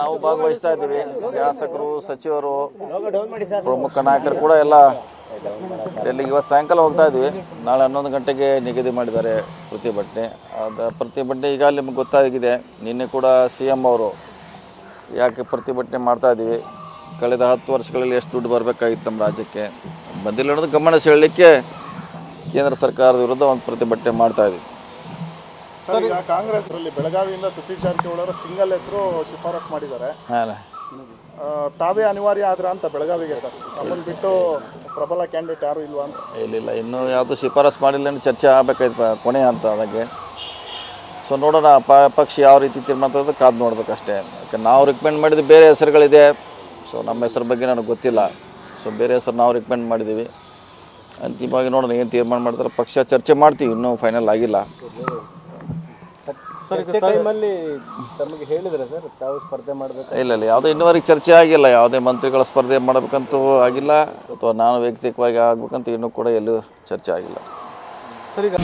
ನಾವು ಭಾಗವಹಿಸ್ತಾ ಇದ್ದೀವಿ. ಶಾಸಕರು, ಸಚಿವರು, ಪ್ರಮುಖ ನಾಯಕರು ಕೂಡ ಎಲ್ಲ ಡೆಲ್ಲಿಗೆ ಇವತ್ತು ಸಾಯಂಕಾಲ ಹೋಗ್ತಾ ಇದ್ವಿ. ನಾಳೆ 11 ಗಂಟೆಗೆ ನಿಗದಿ ಮಾಡಿದ್ದಾರೆ ಪ್ರತಿಭಟನೆ. ಅದು ಪ್ರತಿಭಟನೆ ಈಗಾಗಲೇ ನಿಮ್ಗೆ ಗೊತ್ತಾಗಿದೆ. ನಿನ್ನೆ ಕೂಡ CM ಅವರು ಯಾಕೆ ಪ್ರತಿಭಟನೆ ಮಾಡ್ತಾ ಇದ್ದೀವಿ, ಕಳೆದ 10 ವರ್ಷಗಳಲ್ಲಿ ಎಷ್ಟು ದುಡ್ಡು ಬರಬೇಕಾಗಿತ್ತು ನಮ್ಮ ರಾಜ್ಯಕ್ಕೆ ಬಂದಿಲ್ಲ ಅನ್ನೋದು ಗಮನ ಸೆಳೆಯಲಿಕ್ಕೆ ಕೇಂದ್ರ ಸರ್ಕಾರದ ವಿರುದ್ಧ ಒಂದು ಪ್ರತಿಭಟನೆ ಮಾಡ್ತಾ ಇದ್ದೀವಿ. ಸರ್, ಈಗ ಕಾಂಗ್ರೆಸ್ ಬೆಳಗಾವಿಯಿಂದ ಸತೀಶ್ ಜಾರಕಿಹೊಳಿ ಅವರು ಸಿಂಗಲ್ ಹೆಸರು ಶಿಫಾರಸ್ ಮಾಡಿದ್ದಾರೆ. ತಾವೇ ಅನಿವಾರ್ಯ ಆದ್ರ ಅಂತ ಬೆಳಗಾವಿಗೆ ಸರ್, ನಮ್ಮನ್ನು ಬಿಟ್ಟು ಪ್ರಬಲ ಕ್ಯಾಂಡಿಡೇಟ್ ಯಾರು ಇಲ್ವಾ ಅಂತ? ಇಲ್ಲ, ಇನ್ನೂ ಯಾವುದು ಶಿಫಾರಸ್ ಮಾಡಿಲ್ಲ, ಚರ್ಚೆ ಆಗಬೇಕಾಯ್ತು ಕೊನೆ ಅಂತ ಅದಕ್ಕೆ. ಸೊ ನೋಡೋಣ ಪಕ್ಷ ಯಾವ ರೀತಿ ತೀರ್ಮಾನ ತಗೋದು ಕಾದು ನೋಡ್ಬೇಕಷ್ಟೇ. ಯಾಕೆ ನಾವು ರಿಕಮೆಂಡ್ ಮಾಡಿದ್ದು ಬೇರೆ ಹೆಸರುಗಳಿದೆ. ಸೊ ನಮ್ಮ ಹೆಸರು ಬಗ್ಗೆ ನನಗೆ ಗೊತ್ತಿಲ್ಲ. ಸೊ ಬೇರೆ ಹೆಸರು ನಾವು ರಿಕಮೆಂಡ್ ಮಾಡಿದ್ದೀವಿ. ಅಂತಿಮವಾಗಿ ನೋಡೋಣ ಏನು ತೀರ್ಮಾನ ಮಾಡ್ತಾರೆ. ಪಕ್ಷ ಚರ್ಚೆ ಮಾಡ್ತೀವಿ, ಇನ್ನೂ ಫೈನಲ್ ಆಗಿಲ್ಲ. ತಮಗೆ ಹೇಳಿದ್ರೆ ಸರ್ ತಾವು ಸ್ಪರ್ಧೆ ಮಾಡಬೇಕು? ಇಲ್ಲ, ಯಾವುದೇ ಇನ್ನೂವರೆಗೆ ಚರ್ಚೆ ಆಗಿಲ್ಲ. ಯಾವುದೇ ಮಂತ್ರಿಗಳ ಸ್ಪರ್ಧೆ ಮಾಡಬೇಕಂತೂ ಆಗಿಲ್ಲ, ಅಥವಾ ನಾನು ವೈಯಕ್ತಿಕವಾಗಿ ಆಗ್ಬೇಕಂತ ಇನ್ನೂ ಕೂಡ ಎಲ್ಲೂ ಚರ್ಚೆ ಆಗಿಲ್ಲ. ಸರ್, ಈಗ